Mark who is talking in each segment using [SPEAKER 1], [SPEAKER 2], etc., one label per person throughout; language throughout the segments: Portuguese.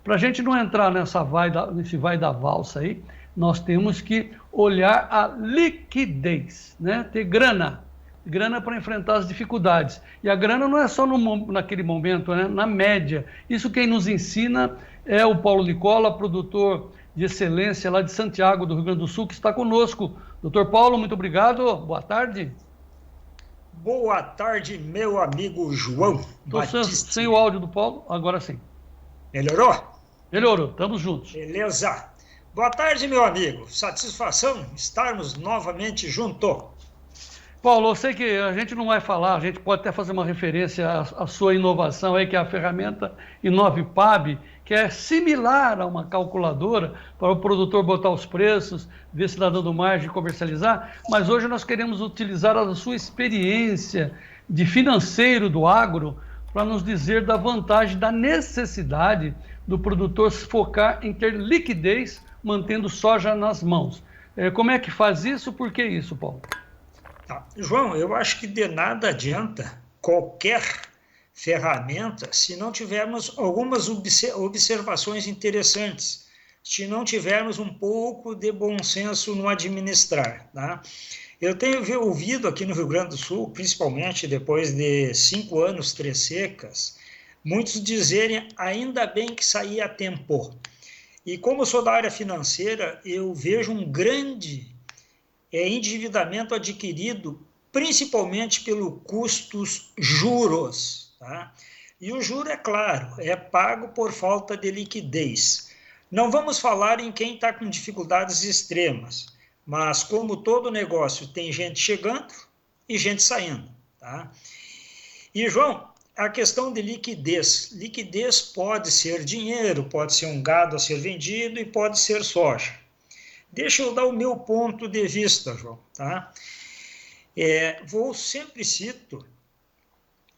[SPEAKER 1] para a gente não entrar nesse vai da valsa aí, nós temos que olhar a liquidez, né? Ter grana para enfrentar as dificuldades. E a grana não é só naquele momento, né? Na média. Isso quem nos ensina é o Paulo Nicola, produtor de excelência lá de Santiago, do Rio Grande do Sul, que está conosco. Doutor Paulo, muito obrigado. Boa tarde.
[SPEAKER 2] Boa tarde, meu amigo João Batista.
[SPEAKER 1] Sem o áudio do Paulo, agora sim.
[SPEAKER 2] Melhorou?
[SPEAKER 1] Melhorou, estamos juntos.
[SPEAKER 2] Beleza. Boa tarde, meu amigo. Satisfação estarmos novamente juntos.
[SPEAKER 1] Paulo, eu sei que a gente não vai falar, a gente pode até fazer uma referência à sua inovação aí, que é a ferramenta InovePAB, que é similar a uma calculadora para o produtor botar os preços, ver se está dando margem de comercializar, mas hoje nós queremos utilizar a sua experiência de financeiro do agro para nos dizer da vantagem, da necessidade do produtor se focar em ter liquidez, mantendo soja nas mãos. Como é que faz isso? Por que isso, Paulo?
[SPEAKER 2] Tá. João, eu acho que de nada adianta qualquer ferramenta se não tivermos algumas observações interessantes, se não tivermos um pouco de bom senso no administrar. Tá? Eu tenho ouvido aqui no Rio Grande do Sul, principalmente depois de 5 anos, 3 secas, muitos dizerem ainda bem que saí a tempo. E como eu sou da área financeira, eu vejo um grande endividamento adquirido principalmente pelo custos juros. Tá? E o juro, é claro, é pago por falta de liquidez. Não vamos falar em quem está com dificuldades extremas, mas como todo negócio tem gente chegando e gente saindo. Tá? E, João, a questão de liquidez. Liquidez pode ser dinheiro, pode ser um gado a ser vendido e pode ser soja. Deixa eu dar o meu ponto de vista, João. Tá? Sempre cito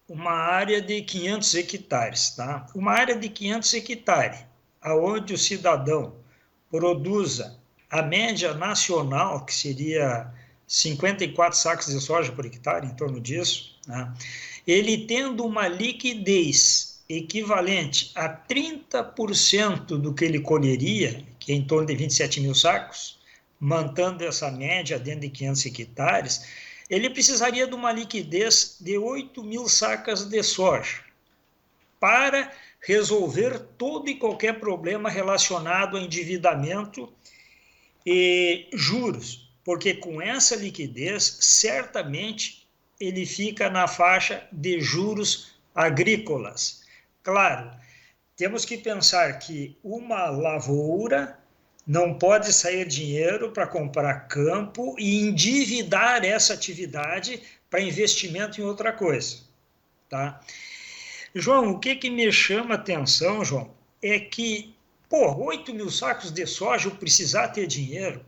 [SPEAKER 2] uma área de 500 hectares. Tá? Uma área de 500 hectares, onde o cidadão produza a média nacional, que seria 54 sacos de soja por hectare, em torno disso, né? Ele tendo uma liquidez equivalente a 30% do que ele colheria, que é em torno de 27 mil sacos, mantendo essa média dentro de 500 hectares, ele precisaria de uma liquidez de 8 mil sacas de soja para resolver todo e qualquer problema relacionado a endividamento e juros, porque com essa liquidez, certamente ele fica na faixa de juros agrícolas. Claro, temos que pensar que uma lavoura não pode sair dinheiro para comprar campo e endividar essa atividade para investimento em outra coisa. Tá? João, o que me chama a atenção, João, é que 8 mil sacos de soja eu precisar ter dinheiro.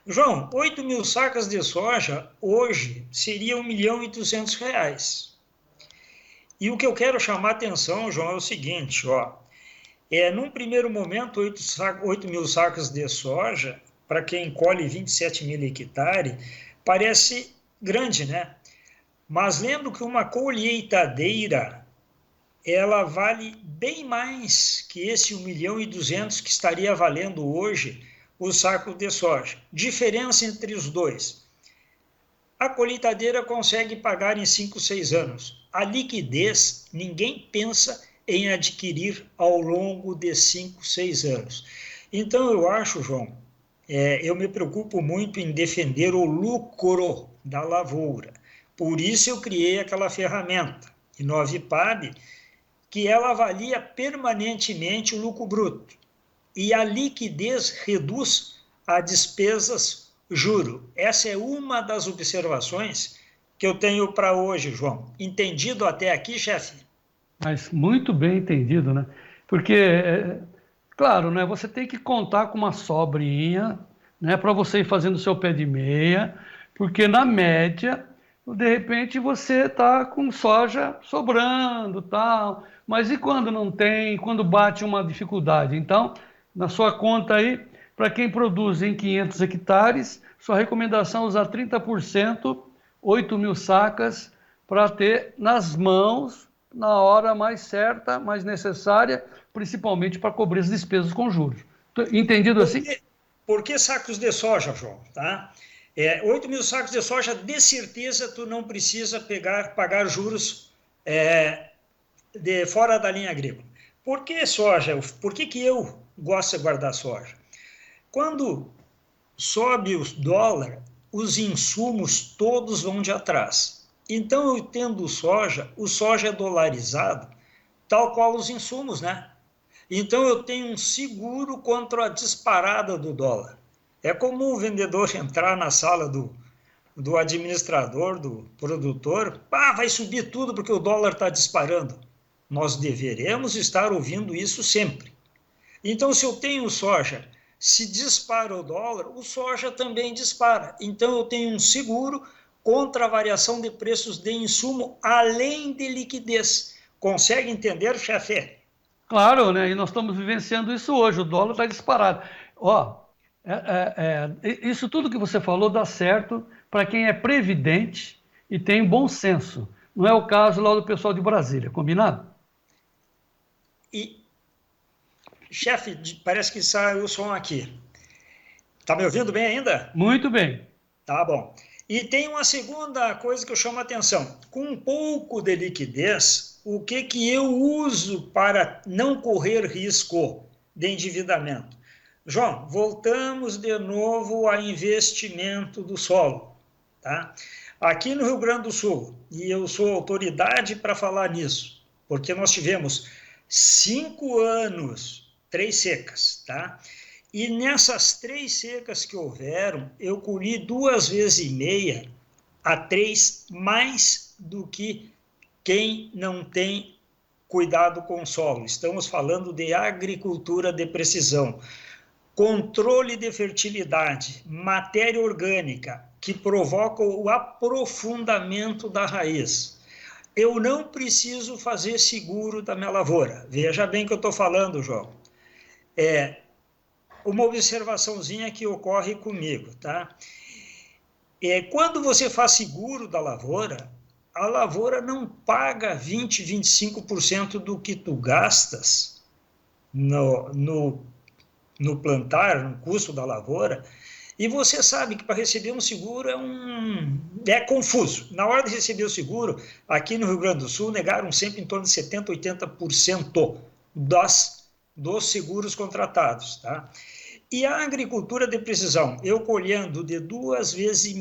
[SPEAKER 2] João, 8 mil sacas de soja hoje seria R$1.200.000. E o que eu quero chamar a atenção, João, é o seguinte, num primeiro momento, 8 mil sacas de soja, para quem colhe 27 mil hectares, parece grande, né? Mas lembro que uma colheitadeira, ela vale bem mais que esse 1.200.000 que estaria valendo hoje o saco de soja. Diferença entre os dois. A colheitadeira consegue pagar em 5, 6 anos. A liquidez, ninguém pensa em adquirir ao longo de 5, 6 anos. Então, eu acho, João, eu me preocupo muito em defender o lucro da lavoura. Por isso eu criei aquela ferramenta, InovePAB, que ela avalia permanentemente o lucro bruto. E a liquidez reduz as despesas juro. Essa é uma das observações que eu tenho para hoje, João. Entendido até aqui, chefe?
[SPEAKER 1] Mas muito bem entendido, né? Porque, claro, né, você tem que contar com uma sobrinha, né, para você ir fazendo o seu pé de meia, porque na média, de repente você está com soja sobrando, tal, mas e quando não tem, quando bate uma dificuldade? Então, na sua conta aí, para quem produz em 500 hectares, sua recomendação é usar 30%, 8 mil sacas, para ter nas mãos, na hora mais certa, mais necessária, principalmente para cobrir as despesas com juros. Entendido assim?
[SPEAKER 2] Por que sacos de soja, João? Tá? 8 mil sacos de soja, de certeza, tu não precisa pagar juros de fora da linha agrícola. Por que soja? Por que eu gosto de guardar soja? Quando sobe o dólar, os insumos todos vão de atrás. Então, eu tendo soja, o soja é dolarizado, tal qual os insumos, né? Então, eu tenho um seguro contra a disparada do dólar. É comum o vendedor entrar na sala do administrador, do produtor, vai subir tudo porque o dólar está disparando. Nós deveremos estar ouvindo isso sempre. Então, se eu tenho soja, se dispara o dólar, o soja também dispara. Então, eu tenho um seguro contra a variação de preços de insumo, além de liquidez. Consegue entender, chefe?
[SPEAKER 1] Claro, né? E nós estamos vivenciando isso hoje. O dólar está disparado. Ó, isso tudo que você falou dá certo para quem é previdente e tem bom senso. Não é o caso lá do pessoal de Brasília, combinado?
[SPEAKER 2] E, chefe, parece que saiu o som aqui. Tá me ouvindo bem ainda?
[SPEAKER 1] Muito bem.
[SPEAKER 2] Tá bom. E tem uma segunda coisa que eu chamo a atenção. Com um pouco de liquidez, o que eu uso para não correr risco de endividamento? João, voltamos de novo ao investimento do solo. Tá? Aqui no Rio Grande do Sul, e eu sou autoridade para falar nisso, porque nós tivemos 5 anos, 3 secas, tá? E nessas 3 secas que houveram, eu colhi 2,5 vezes a 3 mais do que quem não tem cuidado com o solo. Estamos falando de agricultura de precisão. Controle de fertilidade, matéria orgânica, que provoca o aprofundamento da raiz. Eu não preciso fazer seguro da minha lavoura. Veja bem o que eu estou falando, João. Uma observaçãozinha que ocorre comigo, tá? Quando você faz seguro da lavoura, a lavoura não paga 20, 25% do que tu gastas no plantar, no custo da lavoura, e você sabe que para receber um seguro é confuso. Na hora de receber o seguro, aqui no Rio Grande do Sul, negaram sempre em torno de 70%, 80% dos seguros contratados, tá? E a agricultura de precisão, eu colhendo de 2,5 vezes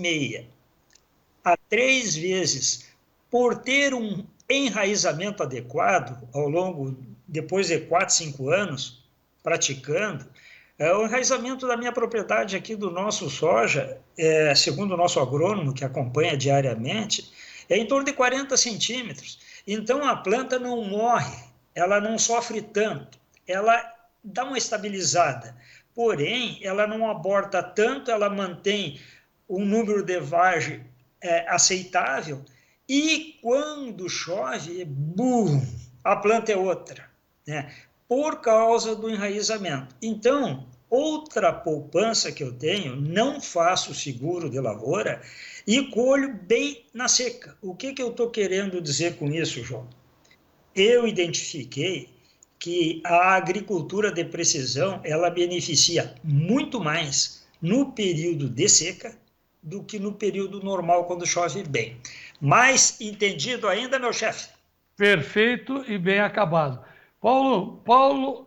[SPEAKER 2] a 3 vezes, por ter um enraizamento adequado ao longo, depois de 4, 5 anos, praticando, o enraizamento da minha propriedade aqui do nosso soja, segundo o nosso agrônomo, que acompanha diariamente, é em torno de 40 centímetros. Então, a planta não morre, ela não sofre tanto, ela dá uma estabilizada. Porém, ela não aborta tanto, ela mantém um número de vagem aceitável, e quando chove, bum, a planta é outra, né? Por causa do enraizamento. Então, outra poupança que eu tenho, não faço seguro de lavoura e colho bem na seca. O que eu estou querendo dizer com isso, João? Eu identifiquei que a agricultura de precisão, ela beneficia muito mais no período de seca do que no período normal, quando chove bem. Mais entendido ainda, meu chefe?
[SPEAKER 1] Perfeito e bem acabado. Paulo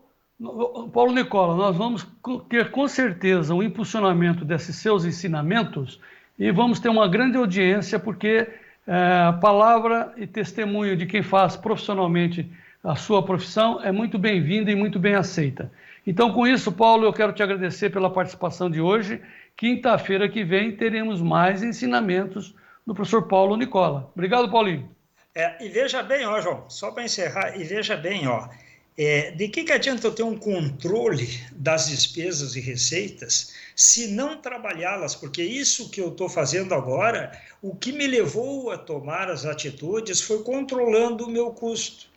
[SPEAKER 1] Nicola, nós vamos ter com certeza um impulsionamento desses seus ensinamentos e vamos ter uma grande audiência, porque palavra e testemunho de quem faz profissionalmente a sua profissão é muito bem-vinda e muito bem aceita. Então, com isso, Paulo, eu quero te agradecer pela participação de hoje. Quinta-feira que vem teremos mais ensinamentos do professor Paulo Nicola. Obrigado, Paulinho.
[SPEAKER 2] E veja bem, ó, João, só para encerrar, e veja bem, ó, de que adianta eu ter um controle das despesas e receitas se não trabalhá-las? Porque isso que eu estou fazendo agora, o que me levou a tomar as atitudes foi controlando o meu custo,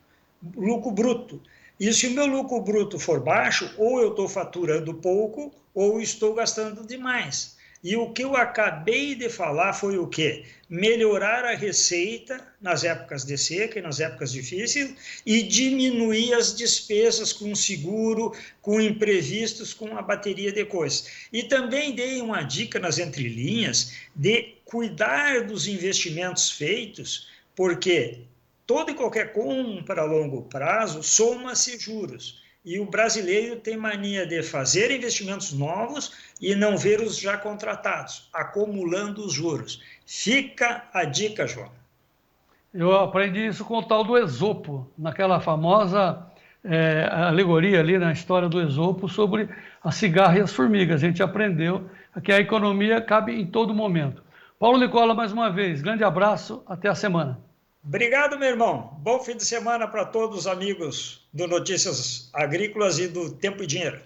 [SPEAKER 2] lucro bruto. E se o meu lucro bruto for baixo, ou eu estou faturando pouco, ou estou gastando demais. E o que eu acabei de falar foi o quê? Melhorar a receita nas épocas de seca e nas épocas difíceis e diminuir as despesas com seguro, com imprevistos, com uma bateria de coisas. E também dei uma dica nas entrelinhas de cuidar dos investimentos feitos, porque toda e qualquer compra a longo prazo soma-se juros. E o brasileiro tem mania de fazer investimentos novos e não ver os já contratados, acumulando os juros. Fica a dica, João.
[SPEAKER 1] Eu aprendi isso com o tal do Esopo, naquela famosa alegoria ali na história do Esopo sobre a cigarra e as formigas. A gente aprendeu que a economia cabe em todo momento. Paulo Nicola, mais uma vez, grande abraço, até a semana.
[SPEAKER 2] Obrigado, meu irmão. Bom fim de semana para todos os amigos do Notícias Agrícolas e do Tempo e Dinheiro.